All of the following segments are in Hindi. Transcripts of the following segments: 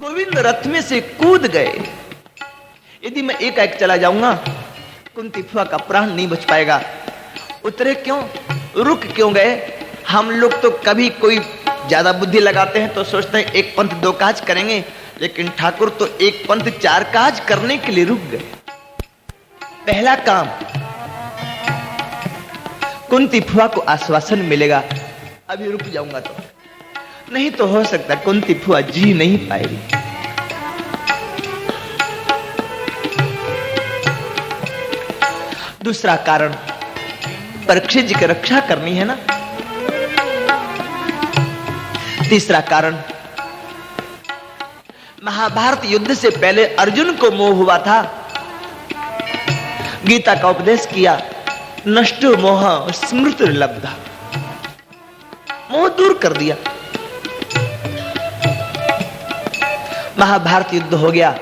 गोविंद रथ में से कूद गए। यदि मैं एकाएक चला जाऊंगा कुंती फुआ का प्राण नहीं बच पाएगा। उतरे क्यों, रुक क्यों गए? हम लोग तो कभी कोई ज्यादा बुद्धि लगाते हैं तो सोचते हैं एक पंथ दो काज करेंगे, लेकिन ठाकुर तो एक पंथ चार काज करने के लिए रुक गए। पहला काम, कुंती फुआ को आश्वासन मिलेगा अभी रुक जाऊंगा तो, नहीं तो हो सकता कुंती फुआ जी नहीं पाएगी। दूसरा कारण, परीक्षित जी की रक्षा करनी है ना। तीसरा कारण, महाभारत युद्ध से पहले अर्जुन को मोह हुआ था। गीता का उपदेश किया, नष्टो मोह स्मृतिर्लब्धा, मोह दूर कर दिया। महाभारत युद्ध हो गया,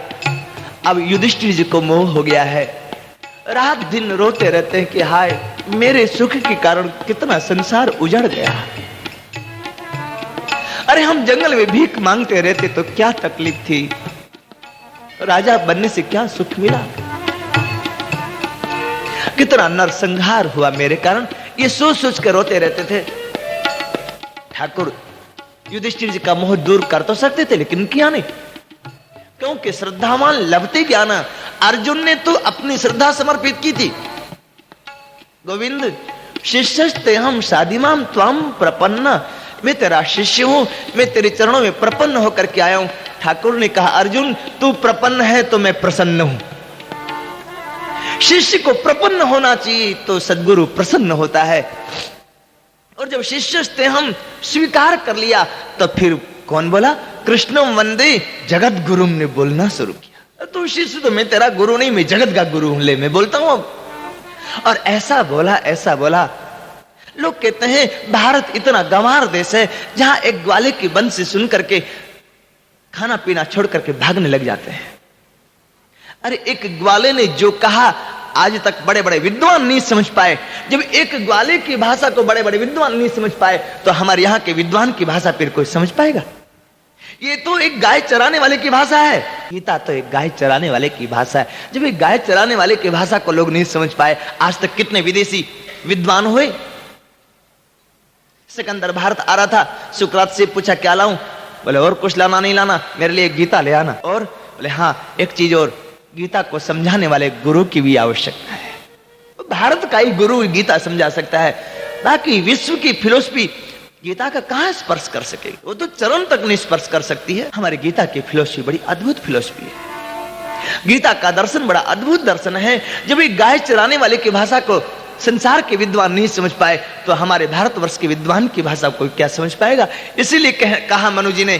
अब युधिष्ठिर जी को मोह हो गया है। रात दिन रोते रहते हैं कि हाय मेरे सुख के कारण कितना संसार उजड़ गया। अरे हम जंगल में भीख मांगते रहते तो क्या तकलीफ थी, राजा बनने से क्या सुख मिला, कितना नरसंहार हुआ मेरे कारण, ये सोच सोच कर रोते रहते थे। ठाकुर युधिष्ठिर जी का मोह दूर कर तो सकते थे लेकिन किया नहीं, क्योंकि श्रद्धावान लभते ज्ञान। अर्जुन ने तो अपनी श्रद्धा समर्पित की थी। गोविंद शिष्यस्ते हम साधिमाम त्वाम प्रपन्न, मैं तेरा शिष्य हूं, मैं तेरे चरणों में प्रपन्न होकर के आया हूं। ठाकुर ने कहा अर्जुन तू प्रपन्न है तो मैं प्रसन्न हूं। शिष्य को प्रपन्न होना चाहिए तो सद्गुरु प्रसन्न होता है। और जब शिष्यस्ते हम स्वीकार कर लिया तो फिर कौन बोला, कृष्णम वंदे जगत गुरु ने बोलना शुरू किया। तो शिष्य तो मैं तेरा गुरु नहीं, मैं जगत का गुरु हूं, ले मैं बोलता हूं अब। और ऐसा बोला ऐसा बोला। लोग कहते हैं भारत इतना गंवार देश है जहां एक ग्वाले की बंसी सुन करके खाना पीना छोड़ करके भागने लग जाते हैं। अरे एक ग्वाले ने जो कहा आज तक बड़े बड़े विद्वान नहीं समझ पाए। जब एक ग्वाले की भाषा को बड़े बड़े विद्वान नहीं समझ पाए तो हमारे यहाँ के विद्वान की भाषा फिर कोई समझ पाएगा? ये तो एक गाय चराने वाले की भाषा है। गीता तो एक गाय चराने वाले की भाषा है। जब एक गाय चराने वाले की भाषा को लोग नहीं समझ पाए, आज तक कितने विदेशी विद्वान हुए। सिकंदर भारत आ रहा था, सुकरात से पूछा क्या लाऊं? बोले और कुछ लाना नहीं लाना, मेरे लिए गीता ले आना। और बोले हाँ एक चीज और, गीता को समझाने वाले गुरु की भी आवश्यकता है। भारत का ही गुरु गीता समझा सकता है, बाकी विश्व की फिलोसफी गीता का कहां स्पर्श कर सकेगी? वो तो चरण तक नहीं स्पर्श कर सकती है। हमारी गीता की फिलोसफी बड़ी अद्भुत फिलोसफी है। गीता का दर्शन बड़ा अद्भुत दर्शन है। जब एक गाय चराने वाले की भाषा को संसार के विद्वान नहीं समझ पाए तो हमारे भारतवर्ष के विद्वान की भाषा को क्या समझ पाएगा? इसीलिए कहा मनु जी ने,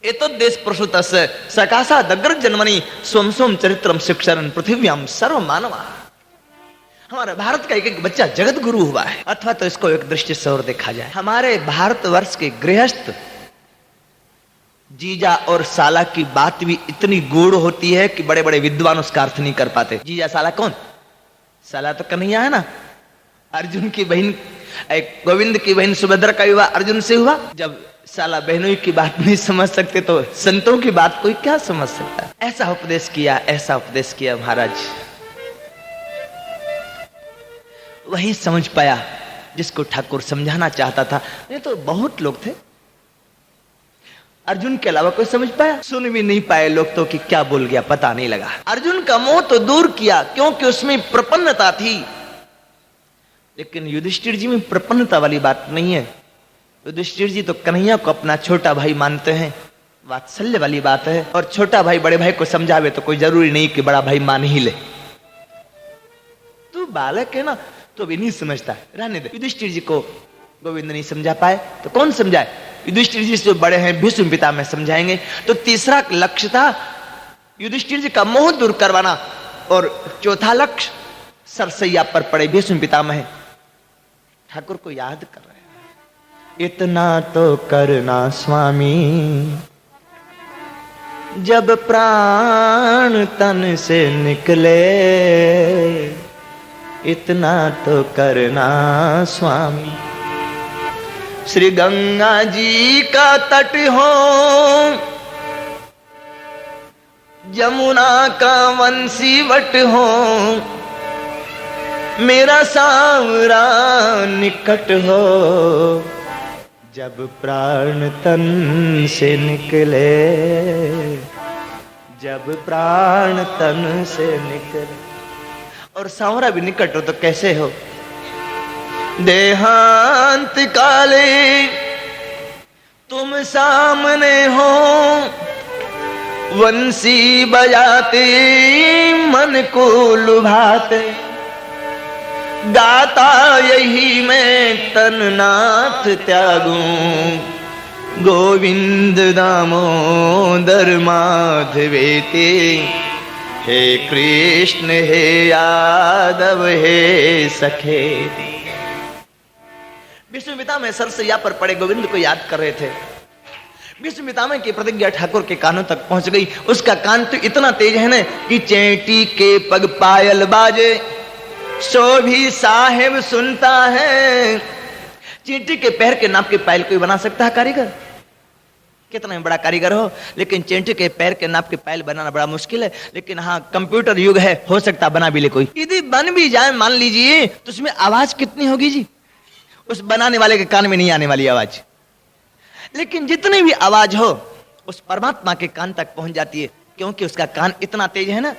एतद्देश प्रसूतस्य सकाशा दग्र जन्मनि स्वम स्वम चरित्रम शिक्षरन् पृथिव्याम सर्व मानवा। हमारे भारत का एक एक बच्चा जगत गुरु हुआ है। अथवा तो इसको एक दृष्टि से और देखा जाए, हमारे भारतवर्ष के गृहस्थ जीजा और साला की बात भी इतनी गूढ़ होती है कि बड़े बड़े विद्वान उसका अर्थ नहीं कर पाते। जीजा साला कौन? साला तो कन्हैया है ना। अर्जुन की बहन, गोविंद की बहन सुभद्रा का विवाह अर्जुन से हुआ। जब साला बहनों की बात नहीं समझ सकते तो संतों की बात कोई क्या समझ सकता है? ऐसा उपदेश किया, ऐसा उपदेश किया महाराज। वही समझ पाया जिसको ठाकुर समझाना चाहता था। ये तो बहुत लोग थे, अर्जुन के अलावा कोई समझ पाया? सुन भी नहीं पाए लोग तो कि क्या बोल गया पता नहीं लगा। अर्जुन का मोह तो दूर किया क्योंकि उसमें प्रपन्नता थी, लेकिन युधिष्ठिर जी में प्रपन्नता वाली बात नहीं है। युधिष्ठिर जी तो कन्हैया को अपना छोटा भाई मानते हैं, वात्सल्य वाली बात है। और छोटा भाई बड़े भाई को समझावे तो कोई जरूरी नहीं कि बड़ा भाई मान ही ले। तू बालक है ना तो भी नहीं समझता, रहने दे। युधिष्ठिर जी को गोविंद नहीं समझा पाए तो कौन समझाए? युधिष्ठिर जी से बड़े हैं भीष्म पितामह समझाएंगे। तो तीसरा लक्ष्य था युधिष्ठिर जी का मोह दूर करवाना, और चौथा लक्ष्य सरसैया पर पड़े भीष्म पितामह ठाकुर को याद कर रहे हैं। इतना तो करना स्वामी जब प्राण तन से निकले, इतना तो करना स्वामी। श्री गंगा जी का तट हो यमुना का वंशीवट हो, मेरा सांवरा निकट हो, जब प्राण तन से निकले, जब प्राण तन से निकले। और सांवरा भी निकट हो तो कैसे हो? देहांत काले तुम सामने हो, वंशी बजाते मन को लुभाते, गाता यही मैं तननाथ त्यागूं, गोविंद दामोदर माधवेते, हे कृष्ण हे यादव हे सखे। विष्णु पितामह सरसैया पर पड़े गोविंद को याद कर रहे थे। विष्णु पितामह की प्रतिज्ञा ठाकुर के कानों तक पहुंच गई। उसका कान तो इतना तेज है ना कि चेंटी के पग पायल बाजे, सो भी साहेब सुनता है। चींटी के पैर के नाप के पायल कोई बना सकता है कारीगर? कितना बड़ा कारीगर हो, लेकिन चींटी के पैर के नाप के पायल बनाना बड़ा मुश्किल है। लेकिन हाँ, कंप्यूटर युग है, हो सकता बना भी ले कोई। यदि बन भी जाए मान लीजिए, तो उसमें आवाज कितनी होगी जी? उस बनाने वाले के कान में नहीं आने वाली आवाज। लेकिन जितनी भी आवाज हो उस परमात्मा के कान तक पहुंच जाती है, क्योंकि उसका कान इतना तेज है ना।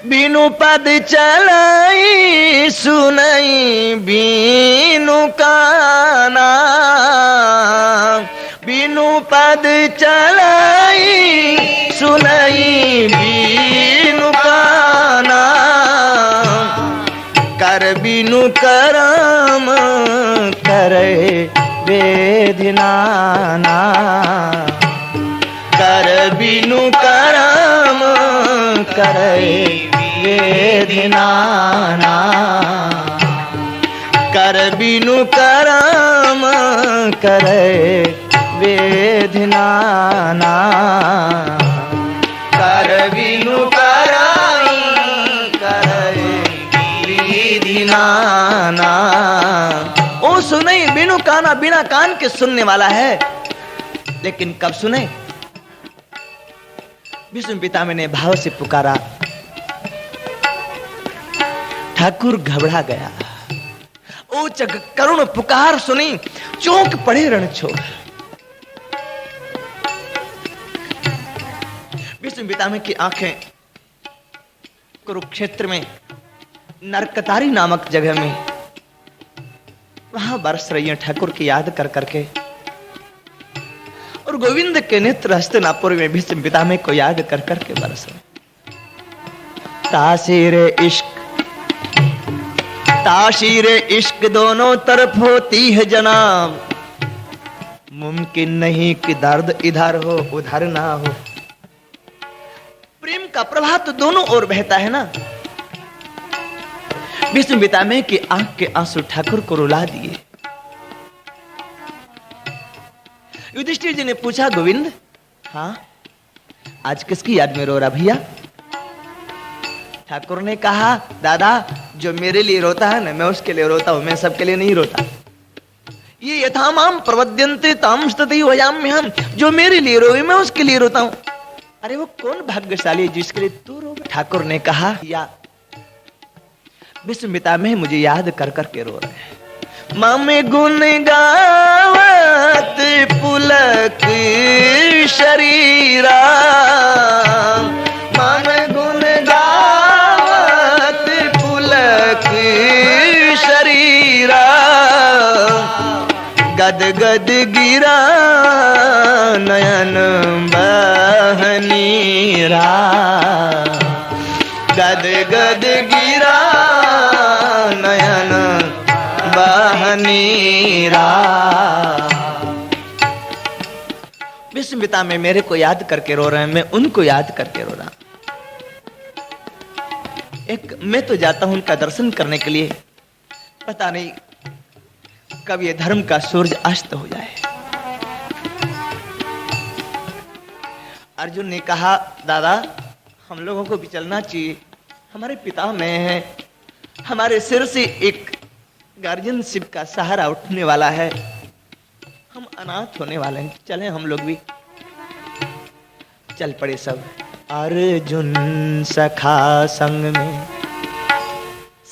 बीनु पद चलाई सुनई बीनु काना, बीनु पद चलाई सुनई बीनु काना, कर बीनु करम करे वेदनाना, कर बीनु करम करे वेदनाना, कर बीनु करम करे वेदनाना, कर बीनु करम करे वेदनाना। ओ सुने बिनु काना, बिना कान के सुनने वाला है, लेकिन कब सुने? विष्णु पितामह ने भाव से पुकारा। ठाकुर घबरा गया। ओ जग करुण पुकार सुनी, चौंक पड़े रणछोड़। विष्णु पितामह की आंखें कुरुक्षेत्र में नरकतारी नामक जगह में वहां बरस रही है, ठाकुर की याद कर करके। और गोविंद के नेत्र हस्तिनापुर में भीष्म पितामह को याद कर करके बरस रहे। तासीर इश्क, तासीर इश्क दोनों तरफ होती है जनाब, मुमकिन नहीं कि दर्द इधर हो उधर ना हो। प्रेम का प्रवाह तो दोनों ओर बहता है ना। विष्णु पितामह की आंख के आंसू ठाकुर को रुला दिए। युधिष्ठिर जी ने पूछा, गोविंद हाँ आज किसकी याद में रो रहा भैया? ठाकुर ने कहा, दादा जो मेरे लिए रोता है ना, मैं उसके लिए रोता हूं, मैं सबके लिए नहीं रोता। ये यथामाम प्रवद्यन्ते तामस्तति वयाम्यहम्, जो मेरे लिए रोए मैं उसके लिए रोता हूं। अरे वो कौन भाग्यशाली है जिसके लिए तू रोवे? ठाकुर ने कहा, या विष्णु पितामह मुझे याद कर करके रो रहे हैं। मामे गुण गावत पुलक शरीरा, मामे गुण गावत पुलक शरीरा, गद गद गिरा नयन बहनीरा, गद गद गिरा नयन बहनीरा। विष्णु पितामह मेरे को याद करके रो रहे हैं, मैं उनको याद करके रो रहा। एक मैं तो जाता हूं उनका दर्शन करने के लिए, पता नहीं कब ये धर्म का सूरज अस्त हो जाए। अर्जुन ने कहा, दादा हम लोगों को भी चलना चाहिए, हमारे पिता में है, हमारे सिर से एक गार्जियनशिप का सहारा उठने वाला है, हम अनाथ होने वाले हैं, चलें हम लोग भी। चल पड़े सब। अर्जुन सखा संग में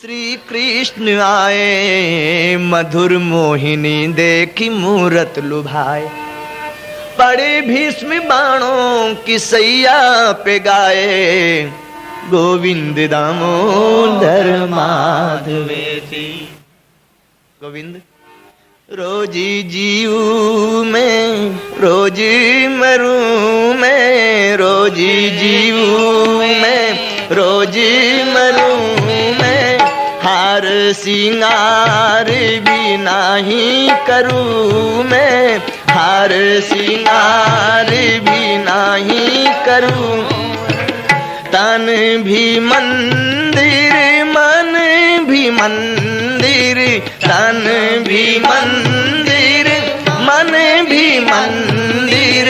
श्री कृष्ण आए, मधुर मोहिनी देखी मूरत लुभाए। पड़े भीष्म बाणों की सैया पे गाए, गोविंद दामोदर माधवेति। गोविंद रोजी जीऊ में, रोजी मरू में, रोजी जीऊ में, रोजी मरू में। हार सिंगार भी नाही करूं मैं, हार सिंगार भी नाही करूं। तन भी मंदिर, मन भी मंदिर, तन भी मंदिर, मन भी मंदिर।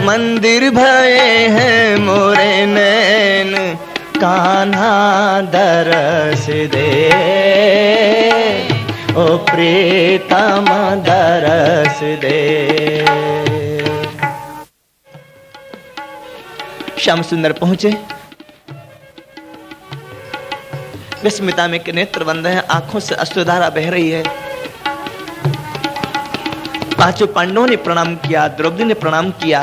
मंदिर भये हैं मोरे नैन, कान्हा दरस दे, ओ प्रीतम दरस दे। श्याम सुंदर पहुंचे, विस्मिता में के नेत्र बंद हैं, आंखों से अश्रुधारा बह रही है। पांचों पांडवों ने प्रणाम किया, द्रौपदी ने प्रणाम किया।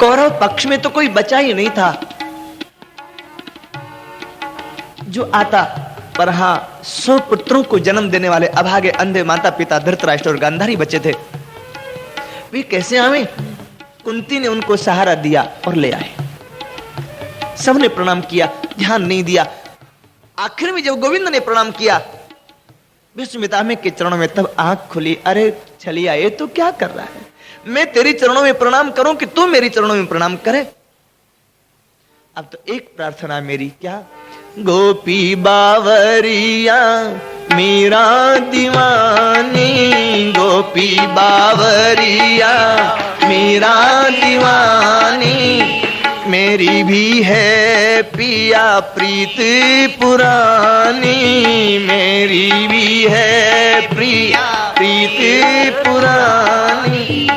कौरव पक्ष में तो कोई बचा ही नहीं था जो आता, पर हाँ 100 पुत्रों को जन्म देने वाले अभागे अंधे माता पिता धृतराष्ट्र और गांधारी बचे थे। वे कैसे आवे? कुंती ने उनको सहारा दिया और ले आए। सबने प्रणाम किया, ध्यान नहीं दिया। आखिर में जब गोविंद ने प्रणाम किया विस्मिता में के चरणों में, तब आंख खुली। अरे छलिया, ये तो क्या कर रहा है? मैं तेरी चरणों में प्रणाम करूं कि तू मेरी चरणों में प्रणाम करे? अब तो एक प्रार्थना मेरी, क्या? गोपी बावरिया मीरा दीवानी, गोपी बावरिया मीरा दीवानी। मेरी भी है पिया प्रीत पुरानी, मेरी भी है प्रिया प्रीत पुरानी।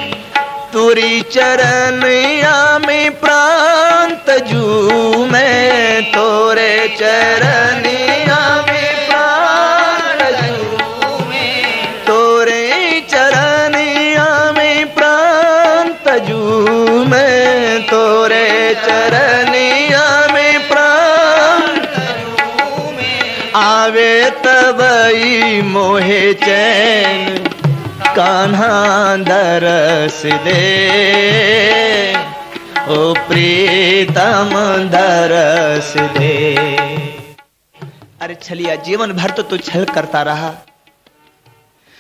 तुरी चरनिया में प्राण तजू मैं, तोरे चरनिया में प्राण तजू मैं, तोरे चरनिया में प्राण तजू मैं, तोरे चरनिया में प्राण तजू मैं। आवे तबई मोहे चैन, कान्हा दरस दे, ओ प्रीतम दरस दे। अरे छलिया, जीवन भर तो तू छल करता रहा।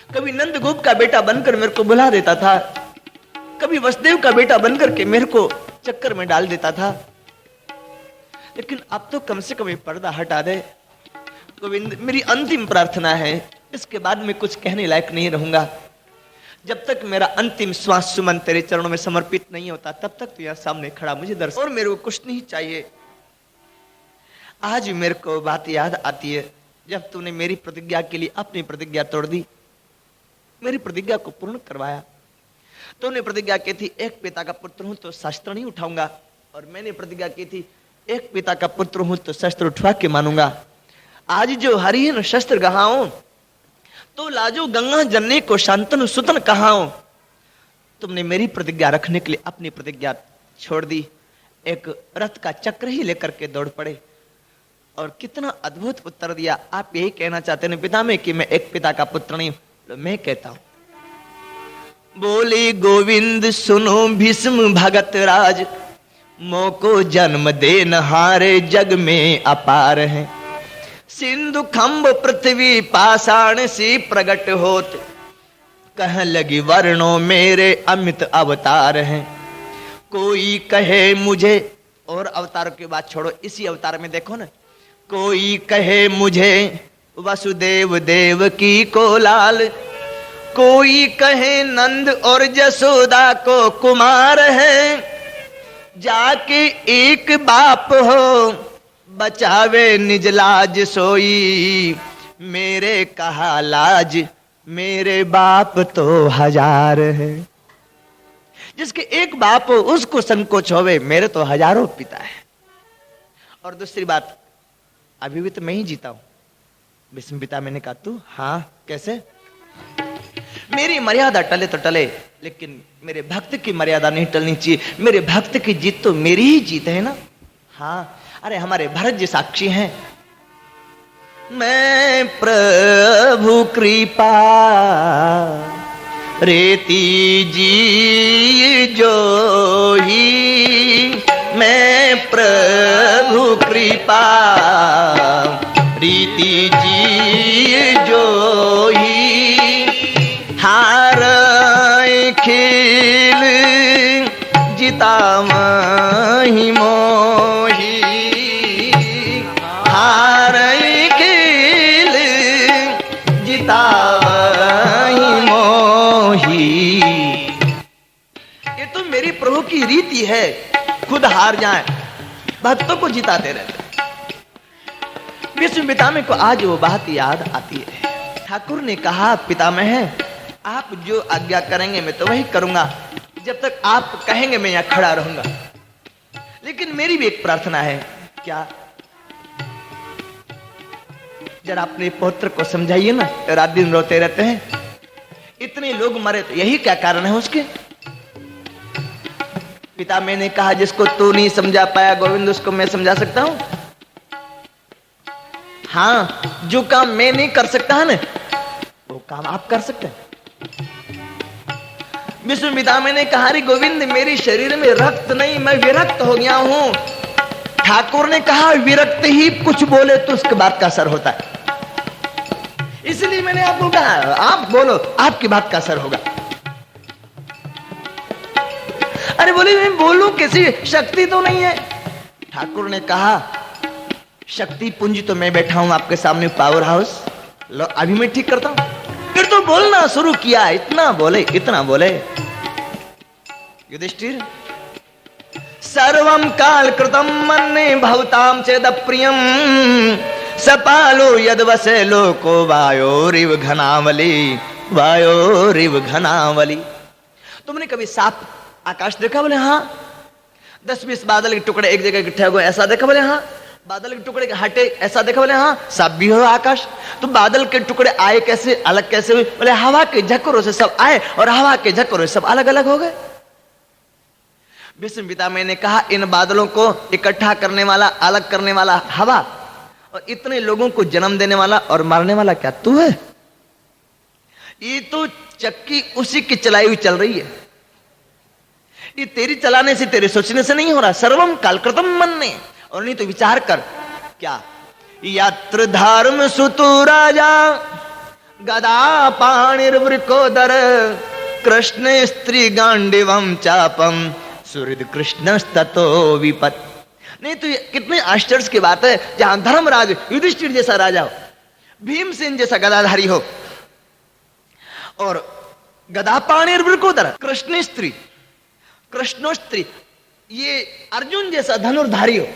कभी नंदगोप का बेटा बनकर मेरे को बुला देता था, कभी वसुदेव का बेटा बनकर के मेरे को चक्कर में डाल देता था, लेकिन अब तो कम से कम ये पर्दा हटा दे। गोविंद, मेरी अंतिम प्रार्थना है, इसके बाद मैं कुछ कहने लायक नहीं रहूंगा। जब तक मेरा अंतिम श्वास सुमन तेरे चरणों में समर्पित नहीं होता, तब तक तू यहाँ सामने खड़ा मुझे दर्शन, और मेरे को कुछ नहीं चाहिए। आज मेरे को बात याद आती है, जब तूने मेरी प्रतिज्ञा के लिए अपनी प्रतिज्ञा तोड़ दी, मेरी प्रतिज्ञा को पूर्ण करवाया। तूने प्रतिज्ञा की थी एक पिता का पुत्र हूं तो शस्त्र नहीं उठाऊंगा, और मैंने प्रतिज्ञा की थी एक पिता का पुत्र हूं तो शस्त्र उठवा के मानूंगा। आज जो हरिहर शस्त्र गहाऊं तो लाजो गंगा जननी को शांतनु सुतन कहाऊं। तुमने मेरी प्रतिज्ञा रखने के लिए अपनी प्रतिज्ञा छोड़ दी, एक रथ का चक्र ही लेकर के दौड़ पड़े, और कितना अद्भुत उत्तर दिया। आप यही कहना चाहते हैं पिता में कि मैं एक पिता का पुत्र नहीं, मैं कहता हूं। बोली गोविंद सुनो भीष्म भगत राज, मोको जन्म देन हारे जग में अपार है। सिंधु खंब पृथ्वी पाषाण सी प्रगट होत, कह लगी वर्णों मेरे अमित अवतार हैं। कोई कहे मुझे, और अवतार की बात छोड़ो, इसी अवतार में देखो ना, कोई कहे मुझे वसुदेव देव की को लाल, कोई कहे नंद और जसोदा को कुमार है। जाके एक बाप हो बचावे निज लाज सोई, मेरे कहा लाज मेरे बाप तो हजार है। जिसके एक बाप हो उसको संकोच होवे, मेरे तो हजारों पिता है। और दूसरी बात, अभी भी तो मैं ही जीता हूं। भीष्म पितामह ने कहा तू? हाँ, कैसे? मेरी मर्यादा टले तो टले, लेकिन मेरे भक्त की मर्यादा नहीं टलनी चाहिए। मेरे भक्त की जीत तो मेरी ही जीत है ना। हाँ, अरे हमारे भरत जी साक्षी हैं। मैं प्रभु कृपा रेती जी जो ही, मैं प्रभु कृपा रीति जी जो ही, हार खेल जिता मही मोही, हार खेल जिता मही मोही। ये तो मेरी प्रभु की रीति है, खुद हार जाए, भक्तों को जिताते रहते। भीष्म पितामह को आज वो बात याद आती है। ठाकुर ने कहा पितामह आप जो आज्ञा करेंगे मैं तो वही करूंगा, जब तक आप कहेंगे मैं यहां खड़ा रहूंगा। लेकिन मेरी भी एक प्रार्थना है। क्या? जरा अपने पौत्र को समझाइए ना, रात दिन रोते रहते हैं, इतने लोग मरे तो यही क्या कारण है उसके? पितामह ने कहा जिसको तू नहीं समझा पाया गोविंद, उसको मैं समझा सकता हूं। हाँ, जो काम मैं नहीं कर सकता है ना, वो काम आप कर सकते हैं। भीष्म पितामह ने कहा रे गोविंद, मेरे शरीर में रक्त नहीं, मैं विरक्त हो गया हूं। ठाकुर ने कहा विरक्त ही कुछ बोले तो उसके बात का असर होता है, इसलिए मैंने आपको कहा आप बोलो, आपकी बात का असर होगा। अरे बोले मैं बोलूं कैसी, शक्ति तो नहीं है। ठाकुर ने कहा शक्ति पूंजी तो मैं बैठा हूं आपके सामने, पावर हाउस। लो अभी मैं ठीक करता हूं। फिर तो बोलना शुरू किया, इतना बोले इतना बोले। युधिष्ठिर, सर्वं काल कृतं मन्ये भवतां चेद प्रियं, सपालो यद्वसे लोको वायोरिव घनावली, वायोरिव घनावली। तुमने कभी साफ आकाश देखा? बोले हाँ। 10-20 बादल के टुकड़े एक जगह इकट्ठे हो गए, ऐसा देखा? बोले हाँ। बादल के टुकड़े हटे, ऐसा देखा? बोले हाँ। साफ भी हो आकाश। तो बादल के टुकड़े आए कैसे, अलग कैसे हुए? बोले हवा के झक्करों से सब आए और हवा के झक्करों से सब अलग अलग हो गए। भीष्म पितामह ने कहा इन बादलों को इकट्ठा करने वाला, अलग करने वाला हवा, और इतने लोगों को जन्म देने वाला और मारने वाला क्या तू है? ये तो चक्की उसी की चलाई हुई चल रही है, ये तेरी चलाने से, तेरे सोचने से नहीं हो रहा। सर्वम कालकृतम मन्ये। और नहीं तो विचार कर, क्या यत्र धर्म सुतु राजा गदा पाणिर्वृकोदर, कृष्ण स्त्री गांडिवम चापम सुहृद कृष्णस्ततो विपत। नहीं तो कितने आश्चर्य की बात है, जहां धर्मराज युधिष्ठिर जैसा राजा हो, भीमसेन जैसा गदाधारी हो, और गदा पाणिर्वृकोदर कृष्ण स्त्री ये अर्जुन जैसा धनुर्धारी हो,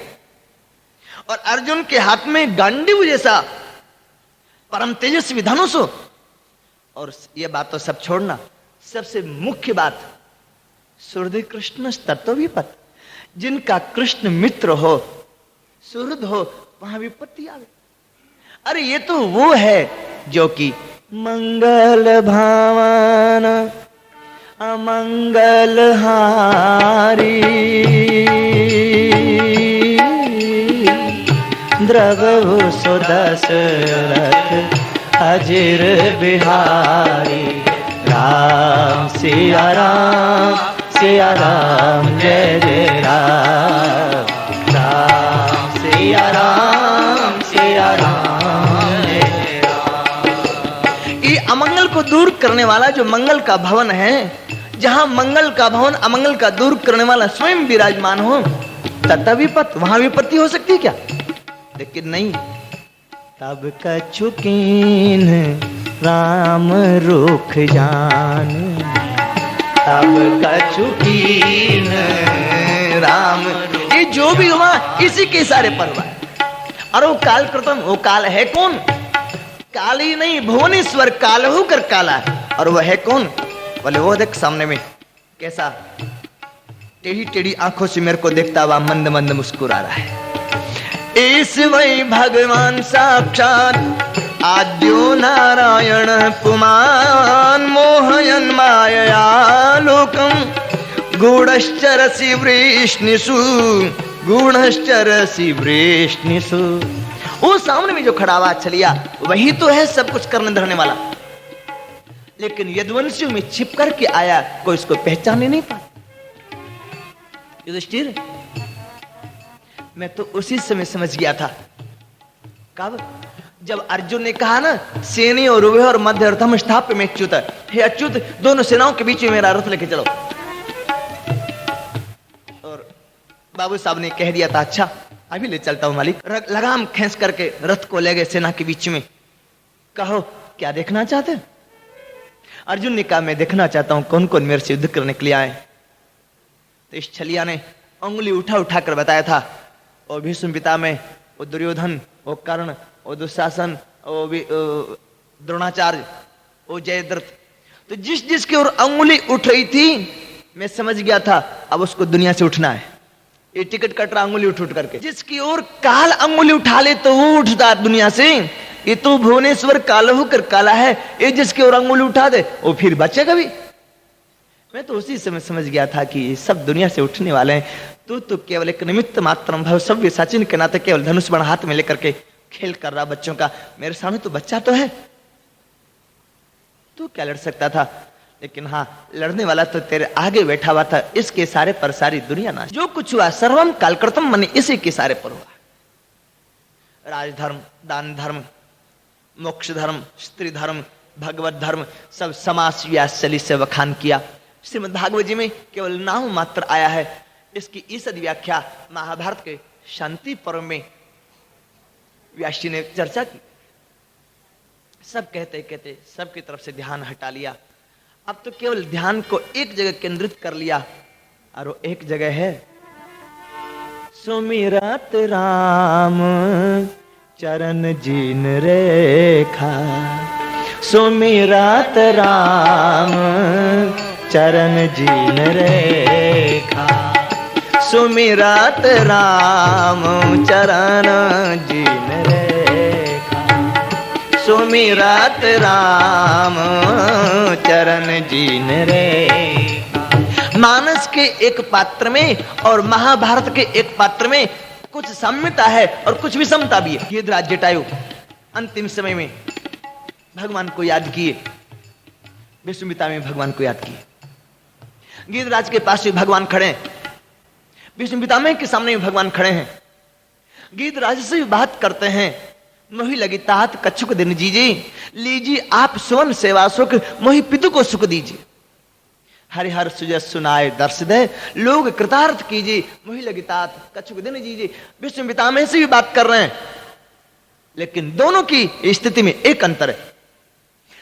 और अर्जुन के हाथ में गांडीव जैसा परम तेजस्वी धनुष हो। और ये बात तो सब छोड़ना, सबसे मुख्य बात सुहृद कृष्ण तत्व विपत, जिनका कृष्ण मित्र हो, सुहृद हो, वहां विपत्ति आवे। अरे ये तो वो है जो कि मंगल भावन अमंगल हारी, द्रवहु सुदशरथ अजिर बिहारी, राम सिया राम सिया राम जय जय राम, राम सिया राम सिया राम जय जय राम। ये अमंगल को दूर करने वाला जो मंगल का भवन है, जहां मंगल का भवन अमंगल का दूर करने वाला स्वयं विराजमान हो, तथा विपत, वहां विपत्ति हो सकती है क्या? लेकिन नहीं। तब कछुकीन राम रुख जान, तब कछुकीन राम, ये जो भी हुआ इसी के इशारे पर हुआ। और वो काल कृतम, वो काल है कौन? काल ही नहीं, भुवनेश्वर काल होकर काला है। और वह है कौन? बोले वो देख सामने में कैसा टेढ़ी टेढ़ी आंखों से मेरे को देखता हुआ मंद मंद मुस्कुरा रहा है। इस वही भगवान साक्षात आद्यो नारायण पुमान मोहयन मायया लोकम गूढ़श्चरसि वृष्णिषु गूढ़श्चरसि वृष्णिषु। वो सामने में जो खड़ा हुआ छलिया वही तो है सब कुछ करने धरने वाला, लेकिन यदुवंशियों में छिप करके आया, कोई इसको पहचाने नहीं पाता। युधिष्ठिर, मैं तो उसी समय समझ गया था। कब? जब अर्जुन ने कहा ना सेनी और उभय और मध्य रथम स्थाप्य में अच्युत, हे अच्युत दोनों सेनाओं के बीच में मेरा रथ लेके चलो। और बाबू साहब ने कह दिया था अच्छा अभी ले चलता हूं मालिक। लगाम खींच करके रथ को ले गए सेना के बीच में। कहो क्या देखना चाहते? अर्जुन ने कहा मैं देखना चाहता हूं कौन कौन मेरे से युद्ध करने के लिए आए। तो इस छलिया ने उंगली उठा उठा कर बताया था, वो भीष्म पितामह, वो दुर्योधन, वो कर्ण, वो दुशासन, वो द्रोणाचार्य, वो जयद्रथ। तो जिस जिसकी ओर अंगुली उठ रही थी मैं समझ गया था अब उसको दुनिया से उठना है। ये टिकट कट रहा अंगुली उठ उठ करके। जिसकी ओर काल अंगुली उठा ले तो वो उठता दुनिया से। ये तो भुवनेश्वर काल होकर काला है, ये जिसकी ओर अंगुली उठा दे वो फिर बचेगा भी। मैं तो उसी समय समझ गया था कि ये सब दुनिया से उठने वाले हैं। तू तो केवल एक निमित्त मात्र भव सभ्य सचिन के नाते केवल धनुष बाण हाथ में लेकर के खेल कर रहा बच्चों का। मेरे सामने तो बच्चा तो है, तू क्या लड़ सकता था? लेकिन हाँ लड़ने वाला तो तेरे आगे बैठा हुआ था। इसके सारे पर सारी दुनिया नाश। जो कुछ हुआ सर्वम कालकृतम मने इसी के सारे पर हुआ। राजधर्म, दान धर्म, मोक्ष धर्म, स्त्री धर्म, भगवत धर्म सब समास व्यासली से वखान किया। श्रीमद् भागवत जी में केवल नाम मात्र आया है। इसकी ईसद व्याख्या महाभारत के शांति पर्व में व्यास जी ने चर्चा की। सब कहते कहते सबकी तरफ से ध्यान हटा लिया। अब तो केवल ध्यान को एक जगह केंद्रित कर लिया और वो एक जगह है सुमिरत राम चरण जीन रेखा। सुमिरत राम चरण जीन रेखा। सुमिरत राम चरण जीन रेखा। सुमिरत राम चरण जीन रेखा। मानस के एक पात्र में और महाभारत के एक पात्र में कुछ साम्यता है और कुछ विषमता भी है। गीधराज जटायु अंतिम समय में भगवान को याद किए, भीष्म पितामह भगवान को याद किए। गीधराज के पास भी भगवान खड़े हैं, भीष्म पितामह के सामने भी भगवान खड़े हैं। गीधराज से भी बात करते हैं। मोहि लगी तात कछुक दिन जीजिए, लीजिए आप सोन सेवा सुख, मोहि पितु को सुख दीजिए। हरिहर सुजस सुनाए दर्श दे, लोग कृतार्थ कीजिए, मोहि लगी तात कछुक दिन जीजिए। भीष्म पितामह से भी बात कर रहे हैं, लेकिन दोनों की स्थिति में एक अंतर है।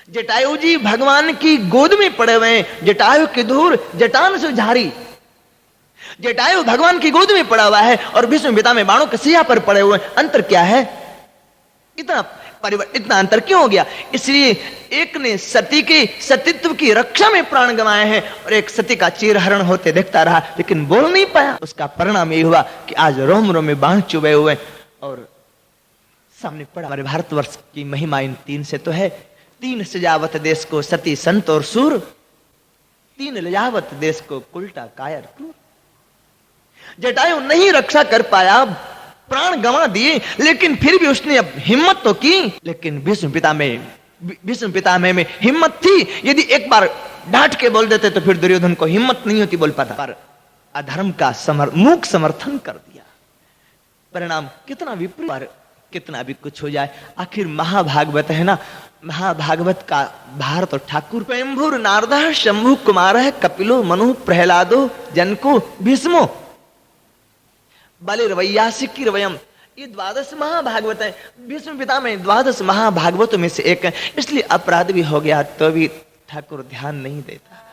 जटायु जी भगवान की गोद में पड़े हुए हैं। जटायु की धूर जटान से झारी। जटायु भगवान की गोद में पड़ा हुआ है और भीष्म पितामह बाणों के सिया पर पड़े हुए हैं। अंतर क्या है? इतना अंतर क्यों हो गया? इसलिए एक ने सती के सतीत्व की रक्षा में प्राण गंवाए हैं और एक सती का चीरहरण होते देखता रहा लेकिन बोल नहीं पाया। उसका परिणाम ये हुआ कि आज रोम रोम में बाण चुभे हुए और सामने पड़ा। हमारे भारतवर्ष की महिमा इन तीन से तो है। तीन सजावत देश को सती संत और सूर, तीन लजावत देश को उल्टा कायर क्रूर। जटायु नहीं रक्षा कर पाया, प्राण गंवा दिए, लेकिन फिर भी उसने अब हिम्मत तो की। लेकिन भीष्म पितामह में हिम्मत थी। यदि एक बार डांट के बोल देते तो फिर दुर्योधन को हिम्मत नहीं होती बोल पाता। पर अधर्म का मूक समर्थन कर दिया। परिणाम कितना विपरीत, कितना भी कुछ हो जाए, आखिर महाभागवत है ना। महाभागवत का भारत और ठाकुर स्वयंभूर नारद शंभु कुमार कपिलो मनु प्रहलादो जनको भीष्मो बलिर्वैयासिकीर्वयम्। ये द्वादश महाभागवत है। भीष्म पितामह द्वादश महाभागवतों में से एक है। इसलिए अपराध भी हो गया तो भी ठाकुर ध्यान नहीं देता।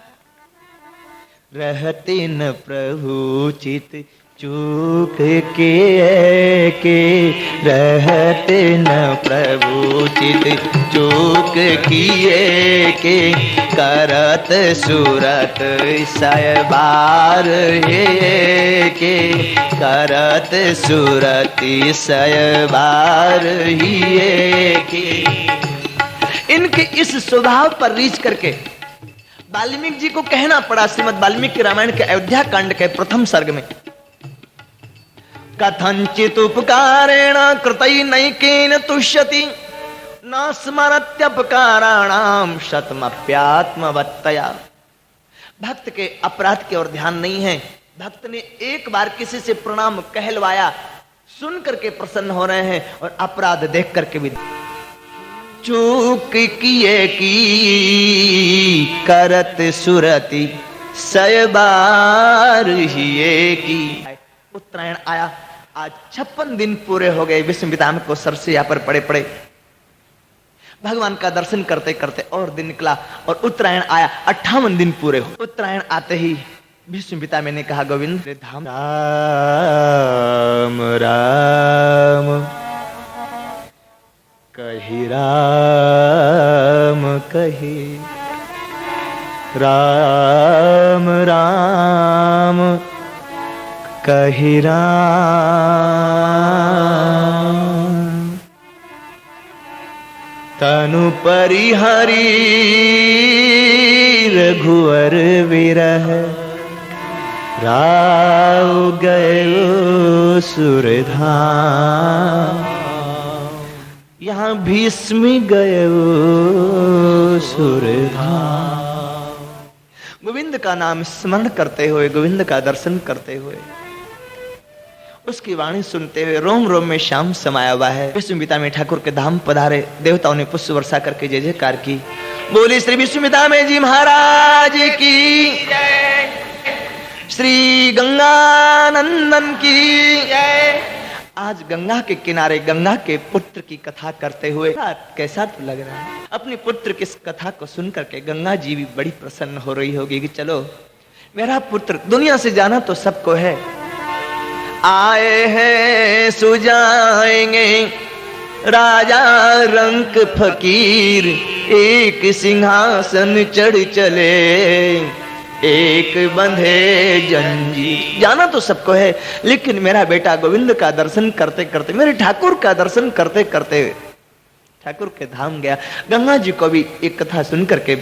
रहते न प्रभु चित चूक किए के रहते न प्रभु चित, चूक किए के करत सूरत सयबार हे के, करत सूरति सयबार ही के। इनके इस स्वभाव पर रीच करके वाल्मीकि जी को कहना पड़ा श्रीमद् वाल्मीकि रामायण के अयोध्या कांड के प्रथम सर्ग में, कथंचित उपकारेण कृतैनैकेन तुष्यति, न स्मरत्यपकाराणाम शतमप्यात्मवत्तया। भक्त के अपराध की ओर ध्यान नहीं है। भक्त ने एक बार किसी से प्रणाम कहलवाया, सुन करके प्रसन्न हो रहे हैं और अपराध देख करके भी। चूक किए की करत सुरति सयबार हिये की। उत्तरायण आया, आज 56 दिन पूरे हो गए विश्वामित्र को सरसैया पर पड़े पड़े। भगवान का दर्शन करते करते और दिन निकला और उत्तरायण आया, 58 दिन पूरे हो। उत्तरायण आते ही विश्वामित्र मैंने कहा, गोविंद धाम राम राम कही, राम कही, राम राम कही राम। तनु परिहरी रघुवर विरह, राव गयो सुरधाम। यहाँ भीष्म गयो सुरधाम। गोविंद का नाम स्मरण करते हुए, गोविंद का दर्शन करते हुए, उसकी वाणी सुनते हुए रोम रोम में श्याम समाया हुआ है। विश्वामित्र में ठाकुर के धाम पधारे, देवताओं ने पुष्प वर्षा करके जय जयकार की। बोली श्री विश्वामित्र में जी महाराज की जय, श्री गंगानंदन की जय। आज गंगा के किनारे गंगा के पुत्र की कथा करते हुए कैसा तो लग रहा है। अपने पुत्र की इस कथा को सुन करके गंगा जी भी बड़ी प्रसन्न हो रही होगी कि चलो मेरा पुत्र, दुनिया से जाना तो सबको है, आए हैं सुजाएंगे राजा रंक फकीर, एक सिंहासन चढ़ चले एक बंधे जंजीर। जाना तो सबको है, लेकिन मेरा बेटा गोविंद का दर्शन करते करते, मेरे ठाकुर का दर्शन करते करते ठाकुर के धाम गया। गंगा जी को भी एक कथा सुन करके